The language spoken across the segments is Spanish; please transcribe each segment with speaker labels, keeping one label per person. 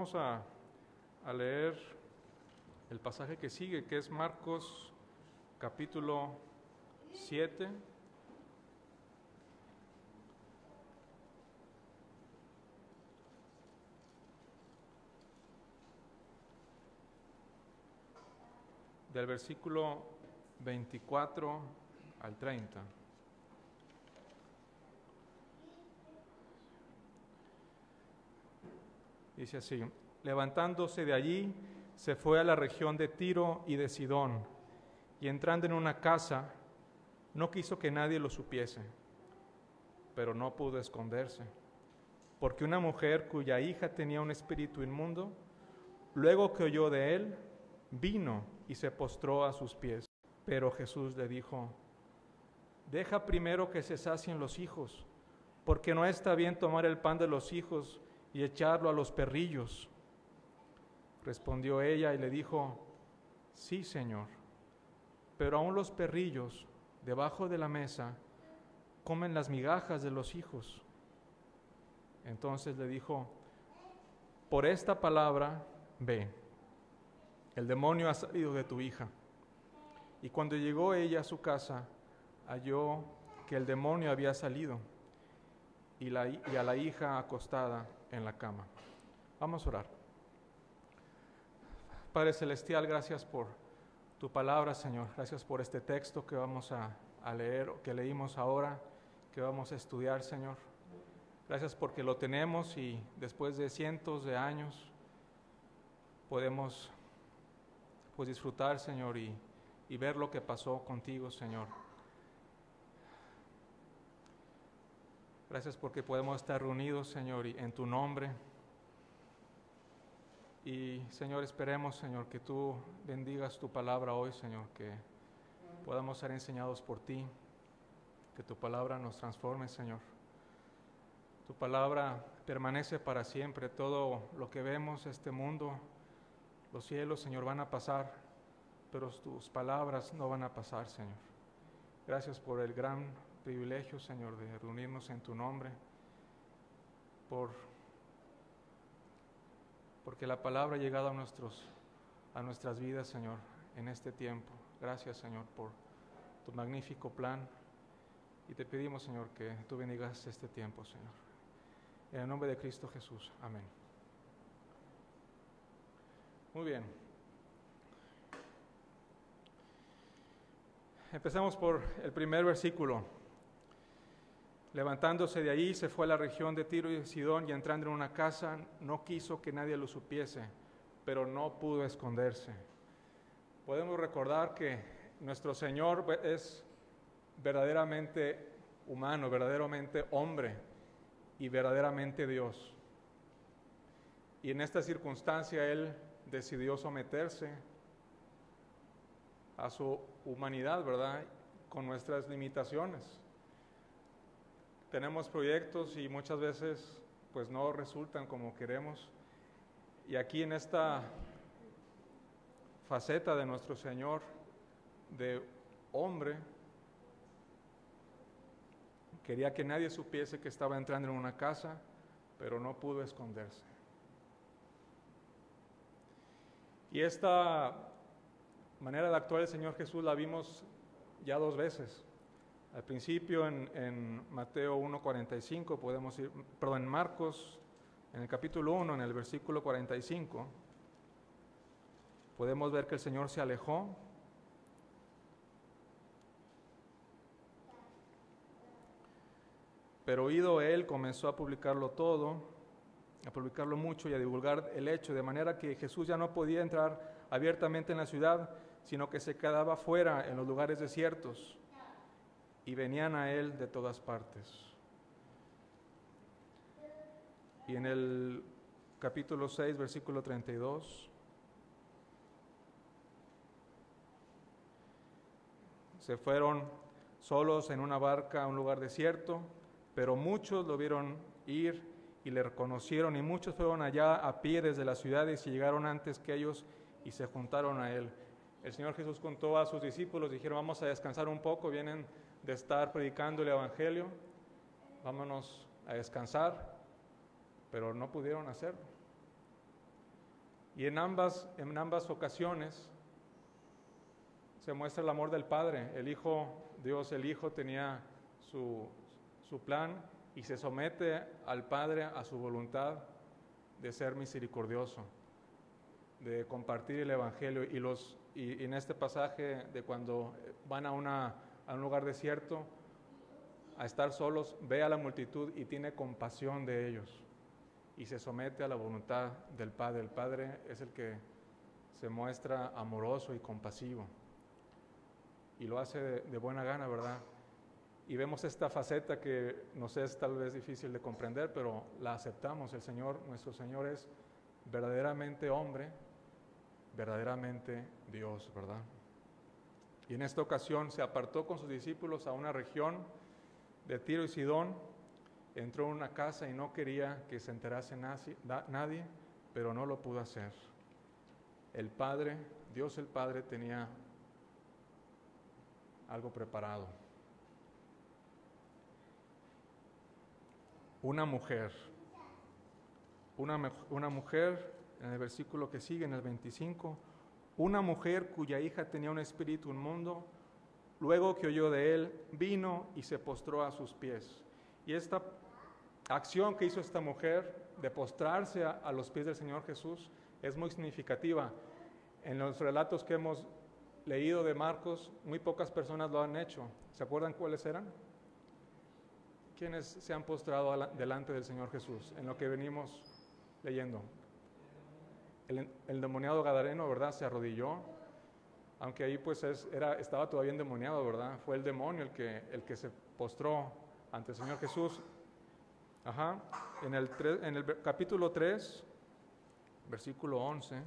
Speaker 1: Vamos a leer el pasaje que sigue, que es Marcos capítulo 7. Del versículo 24 al 30. Dice así: levantándose de allí, se fue a la región de Tiro y de Sidón, y entrando en una casa, no quiso que nadie lo supiese, pero no pudo esconderse, porque una mujer cuya hija tenía un espíritu inmundo, luego que oyó de él, vino y se postró a sus pies. Pero Jesús le dijo: deja primero que se sacien los hijos, porque no está bien tomar el pan de los hijos y echarlo a los perrillos. Respondió ella y le dijo: sí, Señor, pero aún los perrillos debajo de la mesa comen las migajas de los hijos. Entonces le dijo: por esta palabra, ve, el demonio ha salido de tu hija. Y cuando llegó ella a su casa, halló que el demonio había salido y a la hija acostada en la cama. Vamos a orar. Padre Celestial, gracias por tu palabra, Señor. Gracias por este texto que vamos a leer, que leímos ahora, que vamos a estudiar, Señor. Gracias porque lo tenemos y después de cientos de años podemos disfrutar, Señor, y ver lo que pasó contigo, Señor. Gracias porque podemos estar reunidos, Señor, y en tu nombre. Y, Señor, esperemos, Señor, que tú bendigas tu palabra hoy, Señor, que podamos ser enseñados por ti, que tu palabra nos transforme, Señor. Tu palabra permanece para siempre. Todo lo que vemos, este mundo, los cielos, Señor, van a pasar, pero tus palabras no van a pasar, Señor. Gracias por el gran privilegio, Señor, de reunirnos en tu nombre, porque la palabra ha llegado a nuestras vidas, Señor, en este tiempo. Gracias, Señor, por tu magnífico plan, y te pedimos, Señor, que tú bendigas este tiempo, Señor. En el nombre de Cristo Jesús. Amén. Muy bien. Empezamos por el primer versículo. Levantándose de allí, se fue a la región de Tiro y de Sidón, y entrando en una casa, no quiso que nadie lo supiese, pero no pudo esconderse. Podemos recordar que nuestro Señor es verdaderamente humano, verdaderamente hombre y verdaderamente Dios. Y en esta circunstancia Él decidió someterse a su humanidad, ¿verdad?, con nuestras limitaciones. Tenemos proyectos y muchas veces pues no resultan como queremos. Y aquí en esta faceta de nuestro Señor de hombre, quería que nadie supiese que estaba entrando en una casa, pero no pudo esconderse. Y esta manera de actuar del Señor Jesús la vimos ya dos veces. Al principio en Mateo 1:45, en Marcos, en el capítulo 1, en el versículo 45, podemos ver que el Señor se alejó. Pero oído él, comenzó a publicarlo todo, a publicarlo mucho y a divulgar el hecho, de manera que Jesús ya no podía entrar abiertamente en la ciudad, sino que se quedaba fuera en los lugares desiertos, y venían a él de todas partes. Y en el capítulo 6, versículo 32, se fueron solos en una barca a un lugar desierto, pero muchos lo vieron ir y le reconocieron, y muchos fueron allá a pie desde las ciudades y llegaron antes que ellos y se juntaron a él. El Señor Jesús contó a sus discípulos, dijeron: vamos a descansar un poco, vienen de estar predicando el Evangelio, vámonos a descansar, pero no pudieron hacerlo. Y en ambas ocasiones se muestra el amor del Padre. El Hijo, Dios el Hijo tenía su plan y se somete al Padre a su voluntad de ser misericordioso, de compartir el Evangelio. Y en este pasaje de cuando van a un lugar desierto, a estar solos, ve a la multitud y tiene compasión de ellos y se somete a la voluntad del Padre. El Padre es el que se muestra amoroso y compasivo y lo hace de buena gana, ¿verdad? Y vemos esta faceta que nos es tal vez difícil de comprender, pero la aceptamos. El Señor, nuestro Señor, es verdaderamente hombre, verdaderamente Dios, ¿verdad? Y en esta ocasión se apartó con sus discípulos a una región de Tiro y Sidón, entró en una casa y no quería que se enterase nadie, pero no lo pudo hacer. El Padre, Dios el Padre, tenía algo preparado. Una mujer, en el versículo que sigue, en el 25, una mujer cuya hija tenía un espíritu inmundo, luego que oyó de él, vino y se postró a sus pies. Y esta acción que hizo esta mujer de postrarse a los pies del Señor Jesús es muy significativa. En los relatos que hemos leído de Marcos, muy pocas personas lo han hecho. ¿Se acuerdan cuáles eran? ¿Quiénes se han postrado delante del Señor Jesús en lo que venimos leyendo? El endemoniado gadareno, ¿verdad? Se arrodilló, aunque ahí pues estaba todavía endemoniado, ¿verdad? Fue el demonio el que se postró ante el Señor Jesús. En el capítulo 3, versículo 11,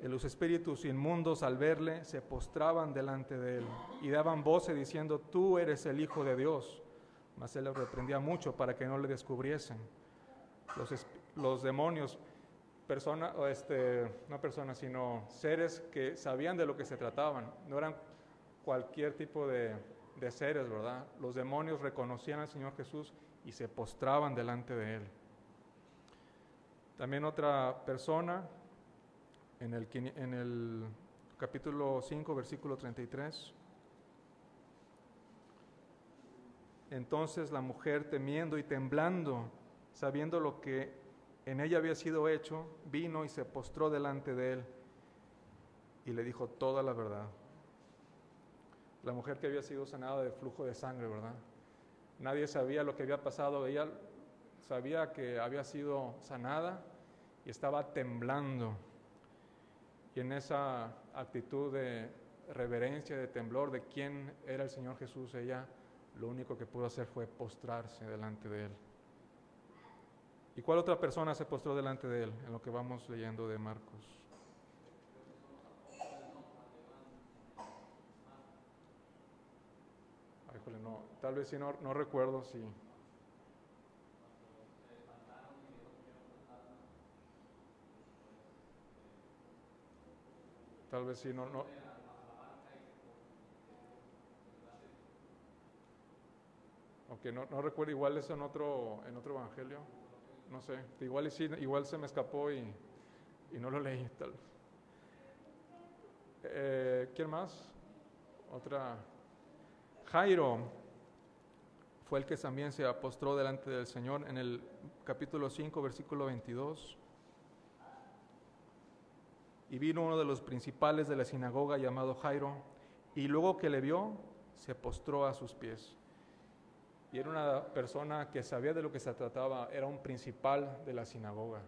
Speaker 1: los espíritus inmundos al verle se postraban delante de él y daban voces diciendo: tú eres el Hijo de Dios. Mas él los reprendía mucho para que no le descubriesen. Los demonios, no personas, sino seres que sabían de lo que se trataban, no eran cualquier tipo de seres, ¿verdad? Los demonios reconocían al Señor Jesús y se postraban delante de él. También otra persona, en el capítulo 5, versículo 33. Entonces la mujer, temiendo y temblando, sabiendo lo que en ella había sido hecho, vino y se postró delante de él y le dijo toda la verdad. La mujer que había sido sanada de flujo de sangre, ¿verdad? Nadie sabía lo que había pasado. Ella sabía que había sido sanada y estaba temblando. Y en esa actitud de reverencia, de temblor de quién era el Señor Jesús, ella lo único que pudo hacer fue postrarse delante de él. ¿Y cuál otra persona se postró delante de él en lo que vamos leyendo de Marcos? Ay, híjole, no, tal vez sí, no recuerdo si... Tal vez sí, no. Ok, no recuerdo, igual eso en otro evangelio, no sé, igual sí, igual se me escapó y no lo leí tal vez. ¿Quién más? Otra. Jairo fue el que también se postró delante del Señor en el capítulo 5, versículo 22. Y vino uno de los principales de la sinagoga llamado Jairo, y luego que le vio, se postró a sus pies. Y era una persona que sabía de lo que se trataba, era un principal de la sinagoga.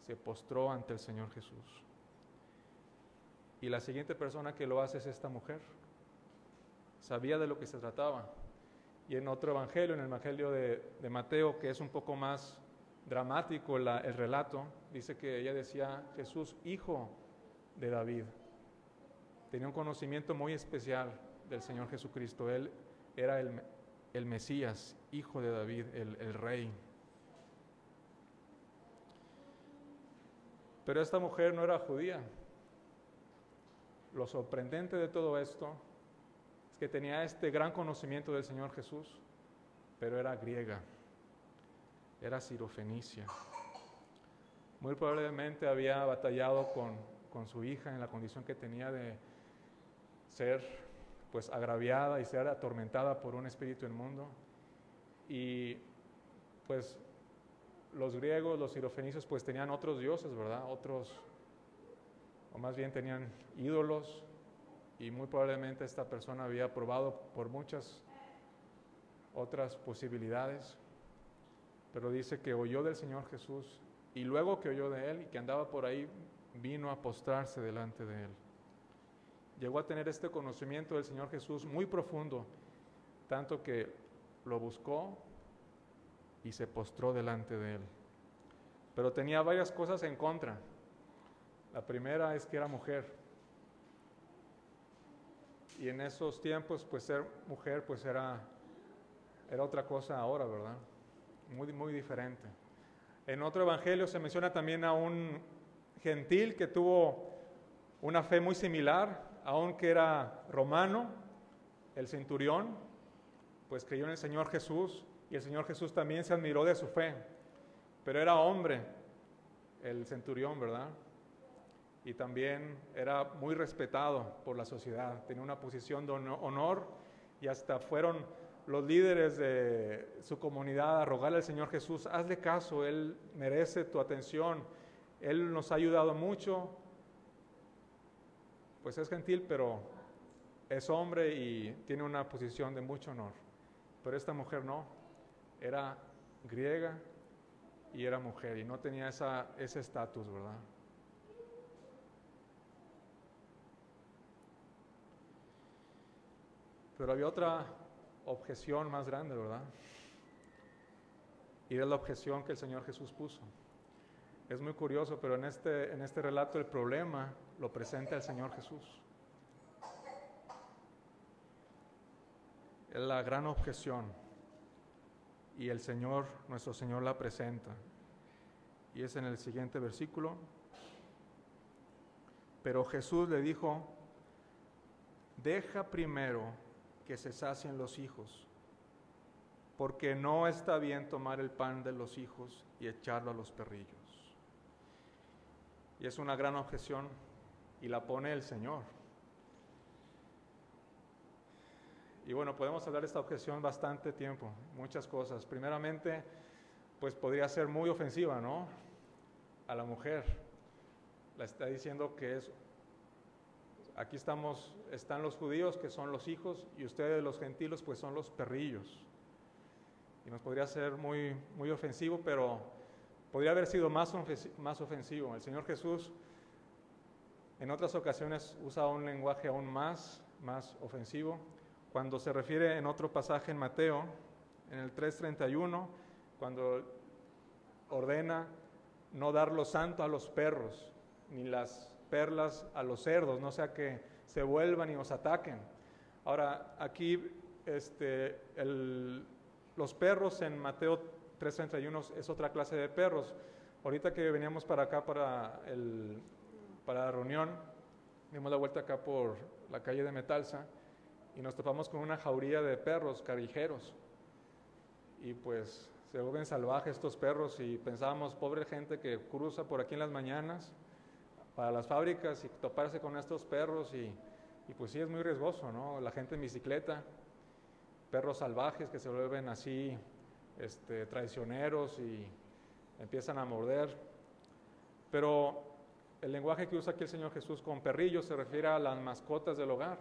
Speaker 1: Se postró ante el Señor Jesús. Y la siguiente persona que lo hace es esta mujer. Sabía de lo que se trataba. Y en otro evangelio, en el evangelio de Mateo, que es un poco más dramático el relato, dice que ella decía: Jesús, hijo de David. Tenía un conocimiento muy especial del Señor Jesucristo. Él era el Mesías, hijo de David, el rey. Pero esta mujer no era judía. Lo sorprendente de todo esto es que tenía este gran conocimiento del Señor Jesús, pero era griega. era sirofenicia. Muy probablemente había batallado con su hija en la condición que tenía de ser pues agraviada y ser atormentada por un espíritu inmundo. Y pues los griegos, los sirofenicios, pues tenían otros dioses, ¿verdad? O más bien tenían ídolos, y muy probablemente esta persona había probado por muchas otras posibilidades, pero dice que oyó del Señor Jesús, y luego que oyó de Él y que andaba por ahí, vino a postrarse delante de Él. Llegó a tener este conocimiento del Señor Jesús muy profundo, tanto que lo buscó y se postró delante de Él. Pero tenía varias cosas en contra. La primera es que era mujer. Y en esos tiempos, pues ser mujer, pues era otra cosa ahora, ¿verdad? Muy, muy diferente. En otro evangelio se menciona también a un gentil que tuvo una fe muy similar, aunque era romano, el centurión, pues creyó en el Señor Jesús, y el Señor Jesús también se admiró de su fe. Pero era hombre, el centurión, ¿verdad? Y también era muy respetado por la sociedad, tenía una posición de honor, y hasta fueron los líderes de su comunidad a rogarle al Señor Jesús: hazle caso, Él merece tu atención, Él nos ha ayudado mucho. Pues es gentil, pero es hombre y tiene una posición de mucho honor. Pero esta mujer no, era griega y era mujer, y no tenía ese estatus, ¿verdad? Pero había otra objeción más grande, ¿verdad? Y es la objeción que el Señor Jesús puso. Es muy curioso, pero en este relato el problema lo presenta el Señor Jesús. Es la gran objeción, y el Señor, nuestro Señor, la presenta. Y es en el siguiente versículo. Pero Jesús le dijo: deja primero que se sacien los hijos, porque no está bien tomar el pan de los hijos y echarlo a los perrillos. Y es una gran objeción, y la pone el Señor. Y bueno, podemos hablar de esta objeción bastante tiempo, muchas cosas. Primeramente, pues podría ser muy ofensiva, ¿no? A la mujer. La está diciendo que aquí están los judíos, que son los hijos, y ustedes los gentiles, pues son los perrillos. Y nos podría ser muy, muy ofensivo, pero podría haber sido más ofensivo. El Señor Jesús en otras ocasiones usa un lenguaje aún más ofensivo, cuando se refiere en otro pasaje en Mateo, en el 3:31, cuando ordena no dar lo santo a los perros, ni las perlas a los cerdos, no sea que se vuelvan y os ataquen. Ahora, aquí los perros en Mateo 3:31 es otra clase de perros. Ahorita que veníamos para acá, para la reunión, dimos la vuelta acá por la calle de Metalsa, y nos topamos con una jauría de perros callejeros, y pues se vuelven salvajes estos perros, y pensábamos, pobre gente que cruza por aquí en las mañanas para las fábricas y toparse con estos perros, y pues sí, es muy riesgoso, ¿no? La gente en bicicleta, perros salvajes que se vuelven así traicioneros y empiezan a morder. Pero el lenguaje que usa aquí el Señor Jesús con perrillos se refiere a las mascotas del hogar.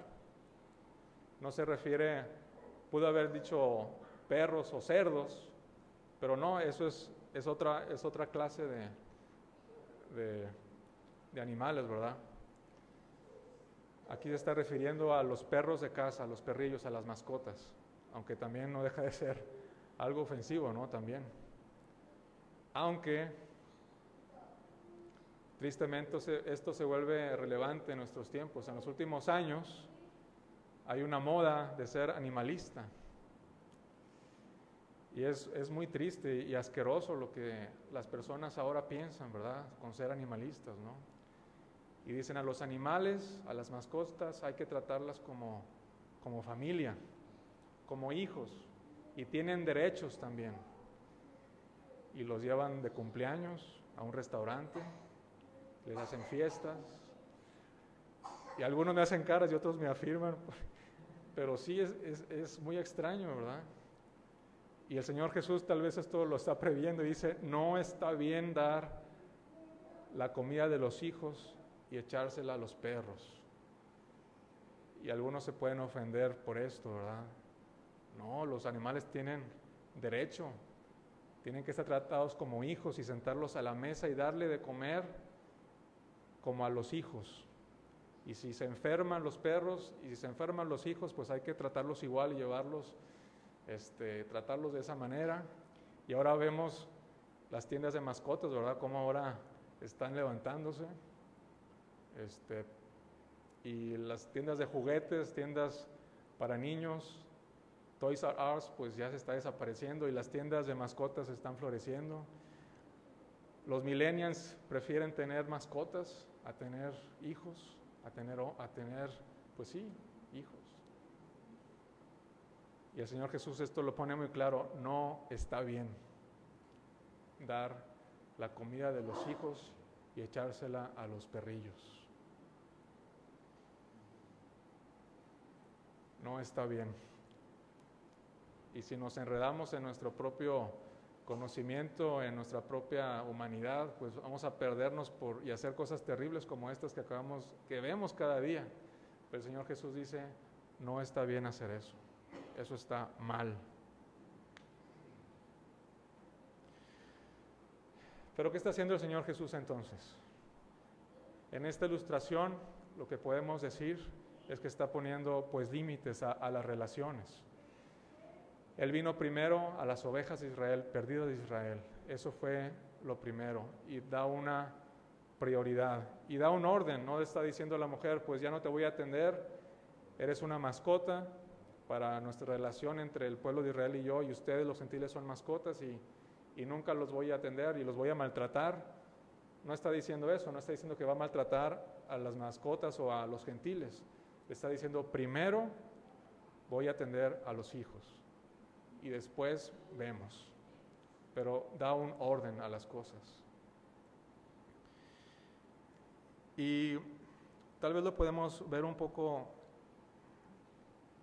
Speaker 1: No se refiere, pudo haber dicho perros o cerdos, pero no, eso es otra clase de animales, ¿verdad? Aquí se está refiriendo a los perros de casa, a los perrillos, a las mascotas, aunque también no deja de ser algo ofensivo, ¿no? También. Aunque, tristemente, esto se vuelve relevante en nuestros tiempos. En los últimos años hay una moda de ser animalista. Y es muy triste y asqueroso lo que las personas ahora piensan, ¿verdad? Con ser animalistas, ¿no? Y dicen, a los animales, a las mascotas, hay que tratarlas como familia, como hijos, y tienen derechos también. y los llevan de cumpleaños a un restaurante, les hacen fiestas, y algunos me hacen caras y otros me afirman, pero sí es muy extraño, ¿verdad? Y el Señor Jesús tal vez esto lo está previendo y dice, no está bien dar la comida de los hijos y echársela a los perros. Y algunos se pueden ofender por esto, ¿verdad? No, los animales tienen derecho, tienen que ser tratados como hijos y sentarlos a la mesa y darle de comer como a los hijos. Y si se enferman los perros y si se enferman los hijos, pues hay que tratarlos igual y llevarlos, tratarlos de esa manera. Y ahora vemos las tiendas de mascotas, ¿verdad? Cómo ahora están levantándose. Y las tiendas de juguetes, tiendas para niños, Toys R Us, pues ya se está desapareciendo y las tiendas de mascotas están floreciendo. Los millennials prefieren tener mascotas a tener hijos, a tener, pues sí, hijos. Y el Señor Jesús esto lo pone muy claro, no está bien dar la comida de los hijos y echársela a los perrillos. No está bien. Y si nos enredamos en nuestro propio conocimiento, en nuestra propia humanidad, pues vamos a perdernos y hacer cosas terribles como estas que vemos cada día. Pero el Señor Jesús dice, no está bien hacer eso. Eso está mal. Pero ¿qué está haciendo el Señor Jesús entonces? En esta ilustración lo que podemos decir es que está poniendo pues límites a las relaciones. Él vino primero a las ovejas de Israel, perdidas de Israel. Eso fue lo primero. Y da una prioridad. Y da un orden. No está diciendo a la mujer, pues ya no te voy a atender, eres una mascota para nuestra relación entre el pueblo de Israel y yo, y ustedes los gentiles son mascotas y nunca los voy a atender y los voy a maltratar. No está diciendo eso, no está diciendo que va a maltratar a las mascotas o a los gentiles. Le está diciendo, primero voy a atender a los hijos y después vemos. Pero da un orden a las cosas. Y tal vez lo podemos ver un poco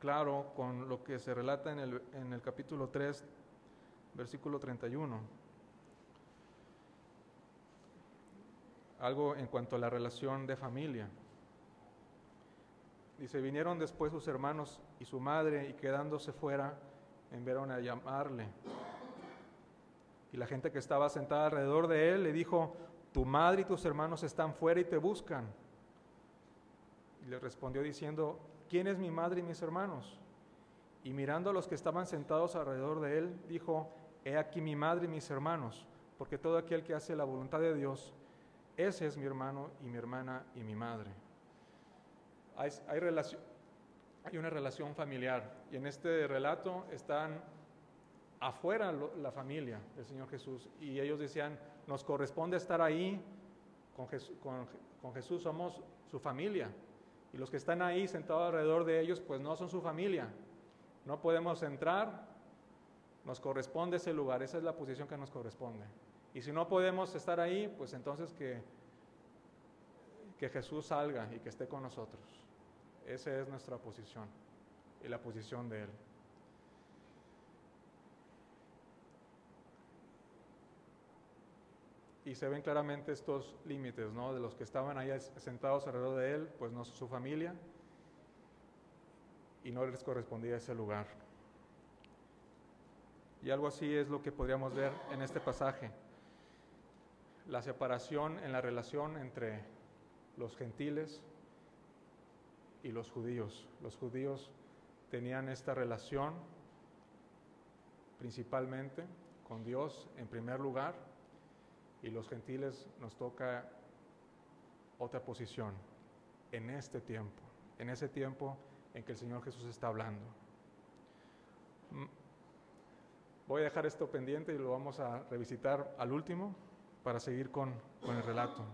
Speaker 1: claro con lo que se relata en el capítulo 3, versículo 31. Algo en cuanto a la relación de familia. Dice, vinieron después sus hermanos y su madre, y quedándose fuera, enviaron a llamarle. Y la gente que estaba sentada alrededor de él le dijo, tu madre y tus hermanos están fuera y te buscan. Y le respondió diciendo, ¿quién es mi madre y mis hermanos? Y mirando a los que estaban sentados alrededor de él, dijo, he aquí mi madre y mis hermanos, porque todo aquel que hace la voluntad de Dios, ese es mi hermano y mi hermana y mi madre. Hay una relación familiar, y en este relato están afuera la familia del Señor Jesús, y ellos decían, nos corresponde estar ahí con Jesús, somos su familia, y los que están ahí sentados alrededor de ellos, pues no son su familia, no podemos entrar, nos corresponde ese lugar, esa es la posición que nos corresponde, y si no podemos estar ahí, pues entonces que Jesús salga y que esté con nosotros. Esa es nuestra posición y la posición de Él. Y se ven claramente estos límites, ¿no? De los que estaban ahí sentados alrededor de Él, pues no es su familia y no les correspondía ese lugar. Y algo así es lo que podríamos ver en este pasaje. La separación en la relación entre los gentiles y los judíos. Los judíos tenían esta relación principalmente con Dios en primer lugar, y los gentiles nos toca otra posición en este tiempo, en ese tiempo en que el Señor Jesús está hablando. Voy a dejar esto pendiente y lo vamos a revisitar al último para seguir con el relato.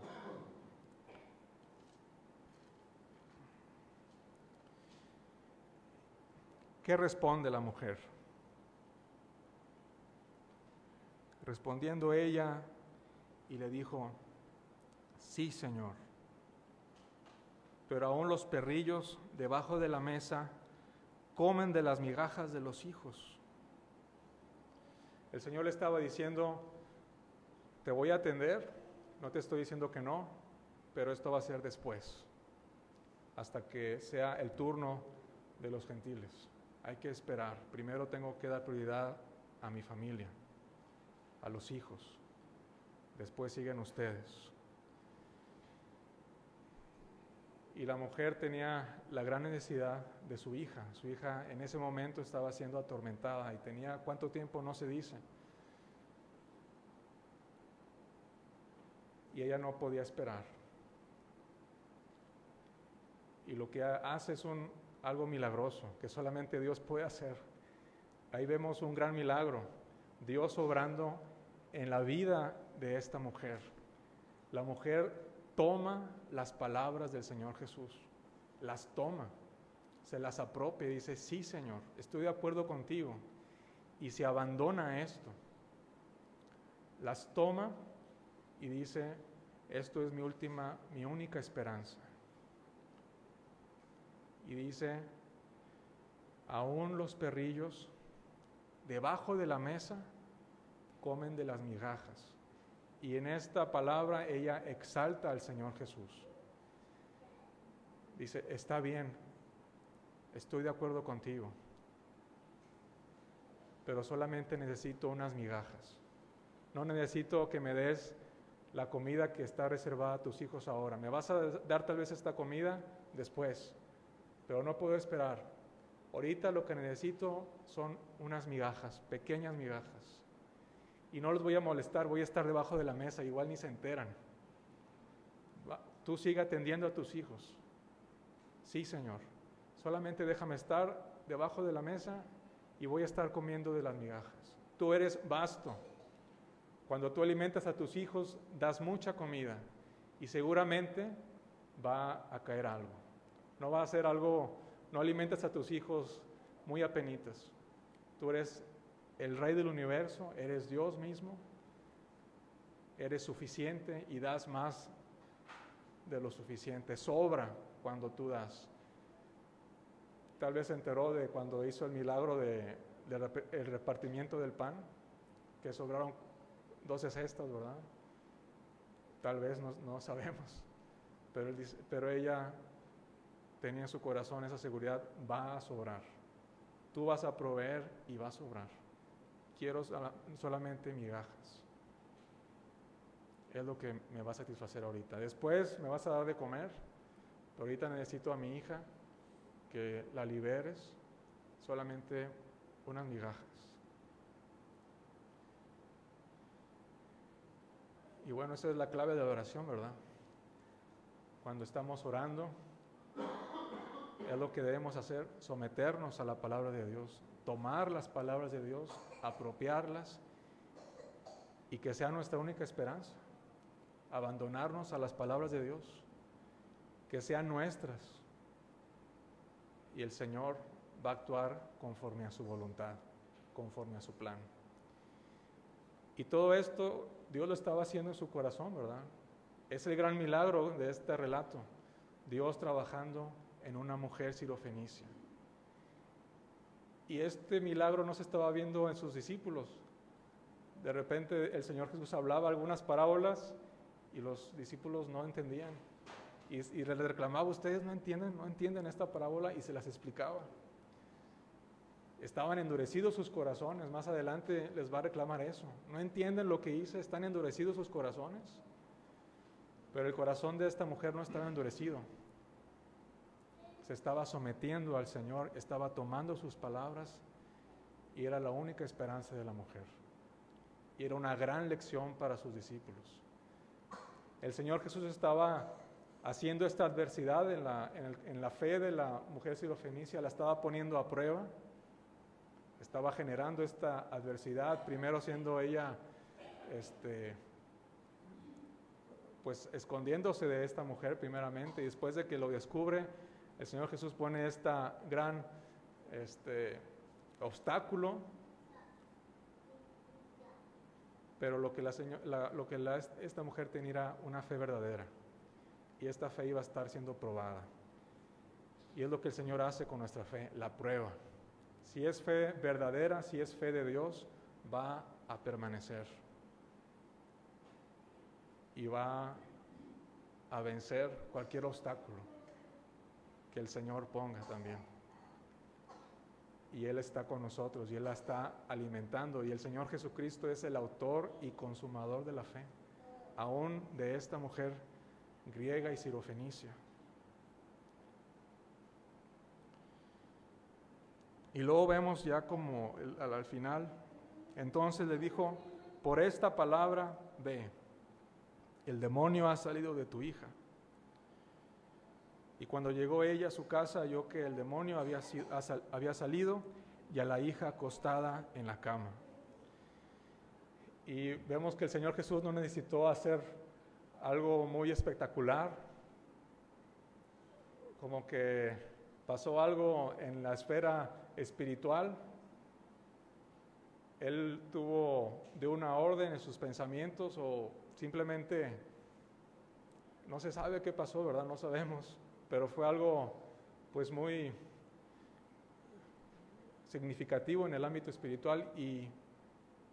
Speaker 1: ¿Qué responde la mujer? Respondiendo ella, y le dijo: sí, Señor. Pero aún los perrillos debajo de la mesa comen de las migajas de los hijos. El Señor le estaba diciendo: te voy a atender, no te estoy diciendo que no, pero esto va a ser después, hasta que sea el turno de los gentiles. Hay que esperar. Primero tengo que dar prioridad a mi familia, a los hijos. Después siguen ustedes. Y la mujer tenía la gran necesidad de su hija. Su hija en ese momento estaba siendo atormentada y tenía, ¿cuánto tiempo? No se dice. Y ella no podía esperar. Y lo que hace es algo milagroso, que solamente Dios puede hacer. Ahí vemos un gran milagro, Dios obrando en la vida de esta mujer. La mujer toma las palabras del Señor Jesús, las toma, se las apropia y dice: sí, Señor, estoy de acuerdo contigo, y se abandona a esto. Las toma y dice: esto es mi única esperanza. Y dice: aún los perrillos debajo de la mesa comen de las migajas. Y en esta palabra ella exalta al Señor Jesús. Dice: está bien, estoy de acuerdo contigo, pero solamente necesito unas migajas. No necesito que me des la comida que está reservada a tus hijos ahora. Me vas a dar tal vez esta comida después, pero no puedo esperar. Ahorita lo que necesito son unas migajas, pequeñas migajas. Y no los voy a molestar, voy a estar debajo de la mesa, igual ni se enteran. Tú sigue atendiendo a tus hijos. Sí, Señor, solamente déjame estar debajo de la mesa y voy a estar comiendo de las migajas. Tú eres vasto. Cuando tú alimentas a tus hijos, das mucha comida y seguramente va a caer algo. No va a ser algo, no alimentas a tus hijos muy apenitas. Tú eres el Rey del universo, eres Dios mismo, eres suficiente y das más de lo suficiente, sobra cuando tú das. Tal vez se enteró de cuando hizo el milagro del repartimiento del pan, que sobraron 12 cestas, ¿verdad? Tal vez no sabemos, pero ella tenía en su corazón esa seguridad: va a sobrar, tú vas a proveer y va a sobrar. Quiero solamente migajas. Es lo que me va a satisfacer ahorita. Después me vas a dar de comer, pero ahorita necesito a mi hija, que la liberes, solamente unas migajas. Y bueno, esa es la clave de la oración, ¿verdad? Cuando estamos orando, es lo que debemos hacer: someternos a la palabra de Dios, tomar las palabras de Dios, apropiarlas, y que sea nuestra única esperanza. Abandonarnos a las palabras de Dios, que sean nuestras, y el Señor va a actuar conforme a su voluntad, conforme a su plan. Y todo esto Dios lo estaba haciendo en su corazón, ¿verdad? Es el gran milagro de este relato, Dios trabajando en una mujer sirofenicia. Y este milagro no se estaba viendo en sus discípulos. De repente el Señor Jesús hablaba algunas parábolas y los discípulos no entendían. Y les reclamaba: ustedes no entienden esta parábola, y se las explicaba. Estaban endurecidos sus corazones. Más adelante les va a reclamar eso. No entienden lo que hice, están endurecidos sus corazones. Pero el corazón de esta mujer no estaba endurecido. Se estaba sometiendo al Señor, estaba tomando sus palabras, y era la única esperanza de la mujer. Y era una gran lección para sus discípulos. El Señor Jesús estaba haciendo esta adversidad en la fe de la mujer sirofenicia, la estaba poniendo a prueba, estaba generando esta adversidad, primero siendo ella, pues escondiéndose de esta mujer primeramente, y después de que lo descubre, el Señor Jesús pone esta gran obstáculo. pero esta mujer tenía era una fe verdadera, y esta fe iba a estar siendo probada. Y es lo que el Señor hace con nuestra fe, la prueba. Si es fe verdadera, si es fe de Dios, va a permanecer y va a vencer cualquier obstáculo que el Señor ponga también. Y Él está con nosotros y Él la está alimentando, y el Señor Jesucristo es el autor y consumador de la fe, aún de esta mujer griega y sirofenicia. Y luego vemos ya como al final, entonces le dijo: por esta palabra ve, el demonio ha salido de tu hija. Y cuando llegó ella a su casa, halló que el demonio había salido, y a la hija acostada en la cama. Y vemos que el Señor Jesús no necesitó hacer algo muy espectacular, como que pasó algo en la esfera espiritual. Él dio una orden en sus pensamientos, o simplemente no se sabe qué pasó, ¿verdad? No sabemos, pero fue algo pues muy significativo en el ámbito espiritual, y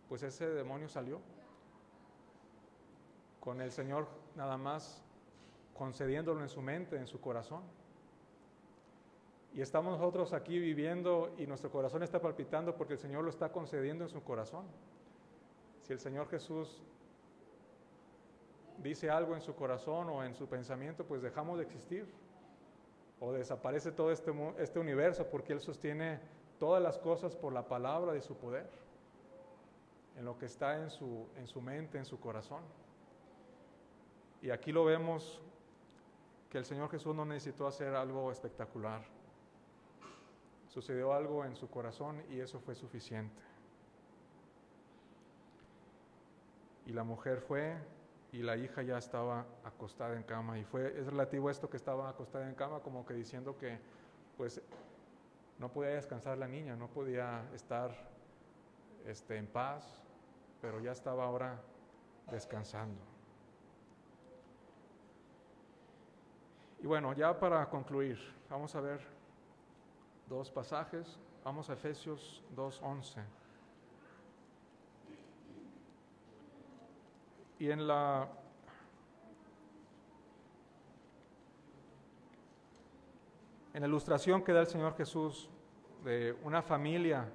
Speaker 1: pues ese demonio salió con el Señor nada más concediéndolo en su mente, en su corazón. Y estamos nosotros aquí viviendo y nuestro corazón está palpitando porque el Señor lo está concediendo en su corazón. Si el Señor Jesús dice algo en su corazón o en su pensamiento, pues dejamos de existir, o desaparece todo este universo, porque Él sostiene todas las cosas por la palabra de su poder, en lo que está en su mente, en su corazón. Y aquí lo vemos que el Señor Jesús no necesitó hacer algo espectacular. Sucedió algo en su corazón y eso fue suficiente. Y la mujer fue, y la hija ya estaba acostada en cama. Y es relativo a esto, que estaba acostada en cama, como que diciendo que pues no podía descansar la niña, no podía estar en paz, pero ya estaba ahora descansando. Y bueno, ya para concluir, vamos a ver dos pasajes. Vamos a Efesios 2:11. Y en la ilustración que da el Señor Jesús de una familia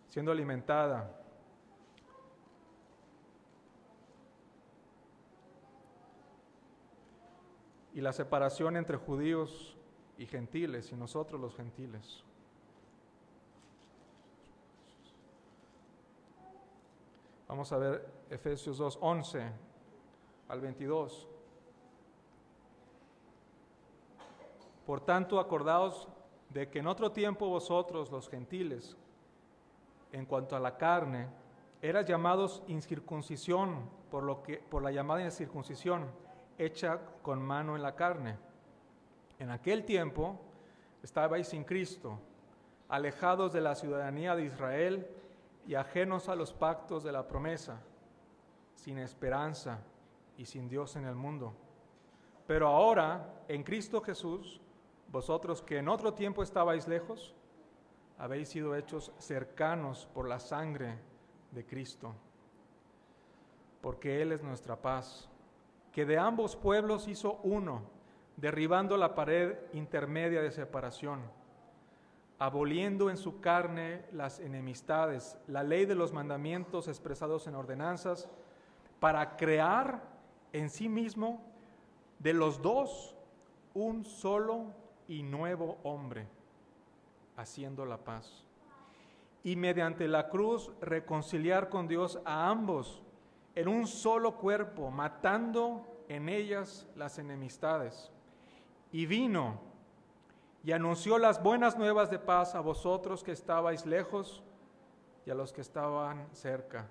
Speaker 1: siendo alimentada, y la separación entre judíos y gentiles, y nosotros los gentiles. Vamos a ver Efesios 2:11 al 22. Por tanto, acordaos de que en otro tiempo vosotros, los gentiles, en cuanto a la carne, eras llamados incircuncisión por la llamada incircuncisión hecha con mano en la carne. En aquel tiempo estabais sin Cristo, alejados de la ciudadanía de Israel y ajenos a los pactos de la promesa, sin esperanza y sin Dios en el mundo. Pero ahora, en Cristo Jesús, vosotros que en otro tiempo estabais lejos, habéis sido hechos cercanos por la sangre de Cristo, porque Él es nuestra paz, que de ambos pueblos hizo uno, derribando la pared intermedia de separación, aboliendo en su carne las enemistades, la ley de los mandamientos expresados en ordenanzas, para crear en sí mismo de los dos un solo y nuevo hombre, haciendo la paz, y mediante la cruz reconciliar con Dios a ambos en un solo cuerpo, matando en ellas las enemistades. Y vino y anunció las buenas nuevas de paz a vosotros que estabais lejos y a los que estaban cerca,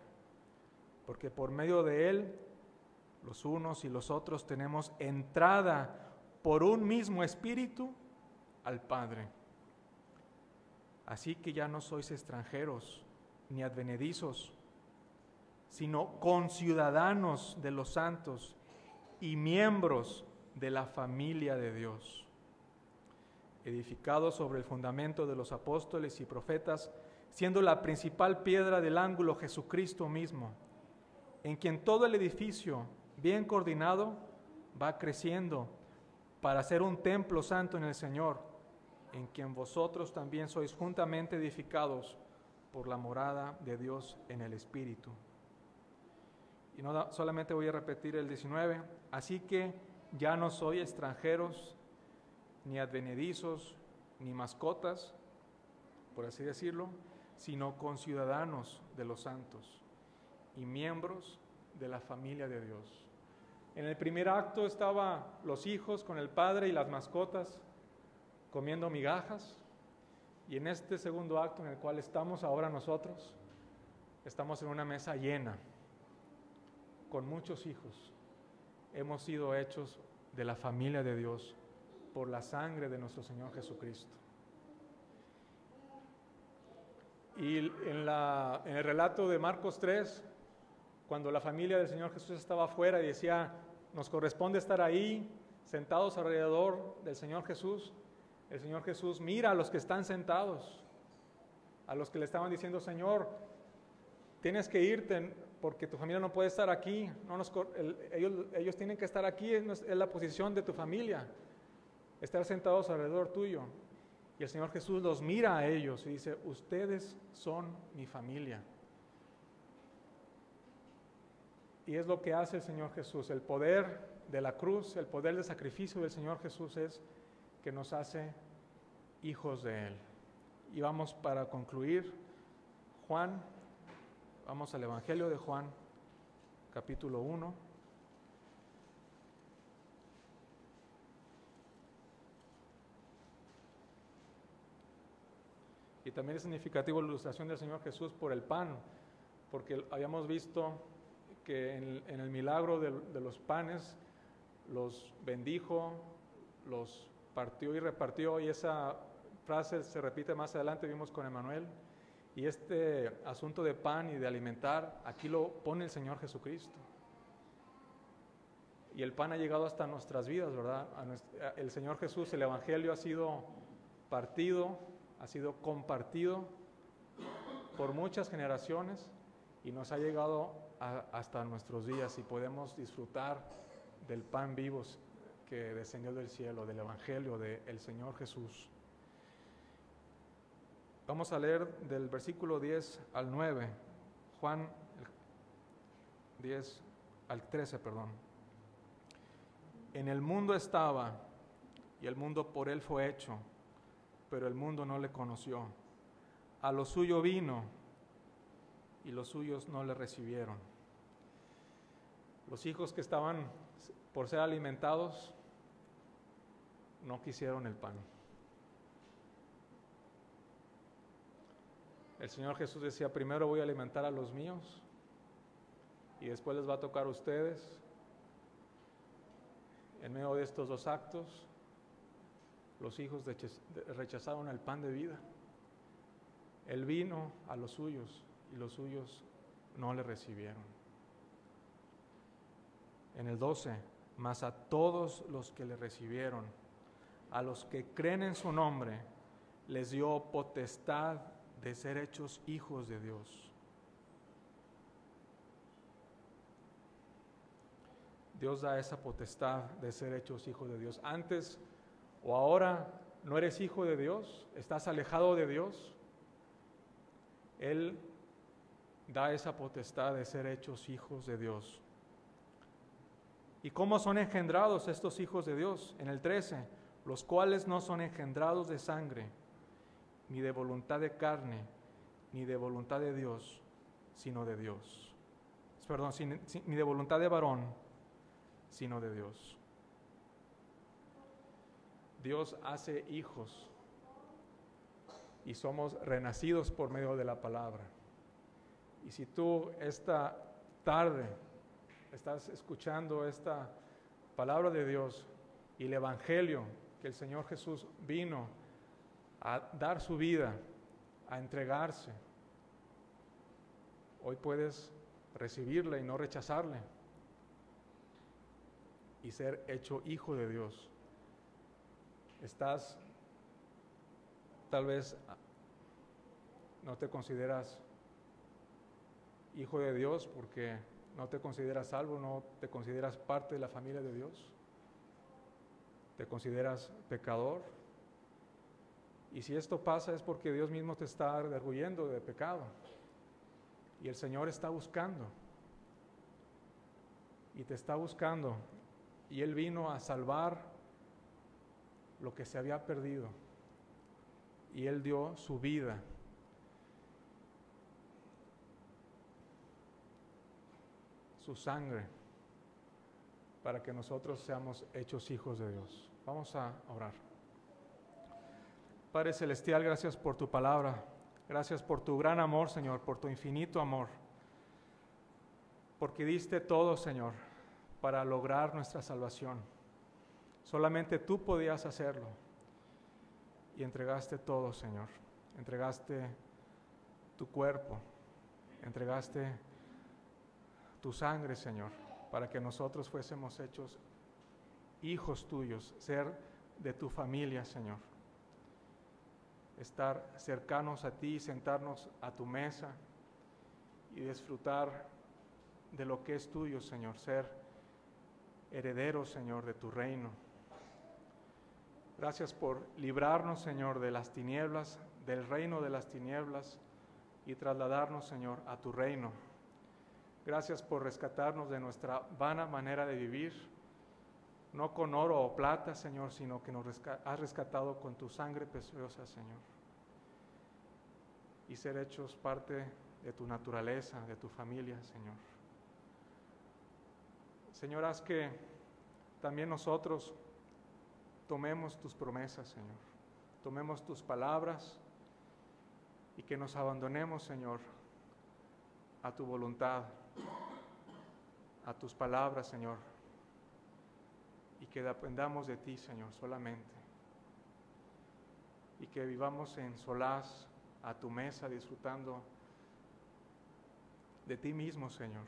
Speaker 1: porque por medio de Él, los unos y los otros tenemos entrada por un mismo Espíritu al Padre. Así que ya no sois extranjeros ni advenedizos, sino conciudadanos de los santos y miembros de la familia de Dios, edificados sobre el fundamento de los apóstoles y profetas, siendo la principal piedra del ángulo Jesucristo mismo, en quien todo el edificio, bien coordinado, va creciendo para ser un templo santo en el Señor, en quien vosotros también sois juntamente edificados por la morada de Dios en el Espíritu. Y no solamente voy a repetir el 19, así que ya no soy extranjeros, ni advenedizos, ni mascotas, por así decirlo, sino conciudadanos de los santos y miembros de la familia de Dios. En el primer acto estaban los hijos con el padre y las mascotas comiendo migajas, y en este segundo acto en el cual estamos ahora nosotros, estamos en una mesa llena, con muchos hijos. Hemos sido hechos de la familia de Dios por la sangre de nuestro Señor Jesucristo. Y en el relato de Marcos 3, cuando la familia del Señor Jesús estaba afuera y decía, nos corresponde estar ahí, sentados alrededor del Señor Jesús, el Señor Jesús mira a los que están sentados, a los que le estaban diciendo, Señor, tienes que irte porque tu familia no puede estar aquí, ellos tienen que estar aquí, es la posición de tu familia, estar sentados alrededor tuyo. Y el Señor Jesús los mira a ellos y dice, ustedes son mi familia. Y es lo que hace el Señor Jesús. El poder de la cruz, el poder del sacrificio del Señor Jesús es que nos hace hijos de Él. Y vamos para concluir, vamos al Evangelio de Juan, capítulo 1. Y también es significativo la ilustración del Señor Jesús por el pan, porque habíamos visto que en el milagro de los panes, los bendijo, los partió y repartió, y esa frase se repite más adelante, vimos con Emanuel, y este asunto de pan y de alimentar, aquí lo pone el Señor Jesucristo. Y el pan ha llegado hasta nuestras vidas, ¿verdad? El Señor Jesús, el Evangelio ha sido partido, ha sido compartido por muchas generaciones y nos ha llegado hasta nuestros días, y podemos disfrutar del pan vivo que descendió del cielo, del Evangelio del Señor Jesús. Vamos a leer del versículo 10 al 9, Juan 10 al 13, perdón. En el mundo estaba, y el mundo por él fue hecho, pero el mundo no le conoció. A lo suyo vino, y los suyos no le recibieron. Los hijos que estaban por ser alimentados no quisieron el pan. El Señor Jesús decía, primero voy a alimentar a los míos y después les va a tocar a ustedes. En medio de estos dos actos, los hijos rechazaron el pan de vida. Él vino a los suyos y los suyos no le recibieron. En el 12, mas a todos los que le recibieron, a los que creen en su nombre, les dio potestad de ser hechos hijos de Dios. Dios da esa potestad de ser hechos hijos de Dios. Antes o ahora no eres hijo de Dios, estás alejado de Dios. Él da esa potestad de ser hechos hijos de Dios. ¿Y cómo son engendrados estos hijos de Dios? En el 13, los cuales no son engendrados de sangre, ni de voluntad de carne, ni de voluntad de Dios, sino de Dios. Perdón, ni de voluntad de varón, sino de Dios. Dios hace hijos y somos renacidos por medio de la palabra. Y si tú esta tarde estás escuchando esta palabra de Dios y el Evangelio que el Señor Jesús vino a dar su vida, a entregarse, hoy puedes recibirle y no rechazarle, y ser hecho hijo de Dios. Estás, tal vez, no te consideras hijo de Dios porque no te consideras salvo, no te consideras parte de la familia de Dios, te consideras pecador. Y si esto pasa es porque Dios mismo te está redarguyendo de pecado. Y el Señor está buscando. Y te está buscando. Y Él vino a salvar lo que se había perdido. Y Él dio su vida. Su sangre. Para que nosotros seamos hechos hijos de Dios. Vamos a orar. Padre Celestial, gracias por tu palabra, gracias por tu gran amor, Señor, por tu infinito amor, porque diste todo, Señor, para lograr nuestra salvación. Solamente tú podías hacerlo y entregaste todo, Señor. Entregaste tu cuerpo, entregaste tu sangre, Señor, para que nosotros fuésemos hechos hijos tuyos, ser de tu familia, Señor. Estar cercanos a ti, sentarnos a tu mesa y disfrutar de lo que es tuyo, Señor, ser herederos, Señor, de tu reino. Gracias por librarnos, Señor, de las tinieblas, del reino de las tinieblas y trasladarnos, Señor, a tu reino. Gracias por rescatarnos de nuestra vana manera de vivir, no con oro o plata, Señor, sino que nos has rescatado con tu sangre preciosa, Señor. Y ser hechos parte de tu naturaleza, de tu familia, Señor. Señor, haz que también nosotros tomemos tus promesas, Señor. Tomemos tus palabras y que nos abandonemos, Señor, a tu voluntad, a tus palabras, Señor. Y que dependamos de ti, Señor, solamente. Y que vivamos en solaz a tu mesa, disfrutando de ti mismo, Señor,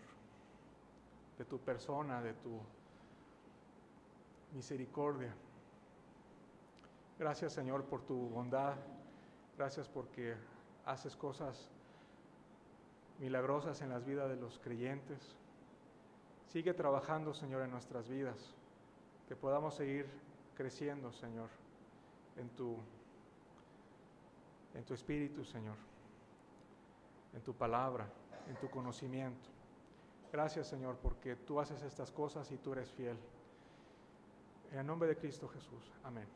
Speaker 1: de tu persona, de tu misericordia. Gracias, Señor, por tu bondad. Gracias porque haces cosas milagrosas en las vidas de los creyentes. Sigue trabajando, Señor, en nuestras vidas. Que podamos seguir creciendo, Señor, en tu espíritu, Señor, en tu palabra, en tu conocimiento. Gracias, Señor, porque tú haces estas cosas y tú eres fiel. En el nombre de Cristo Jesús. Amén.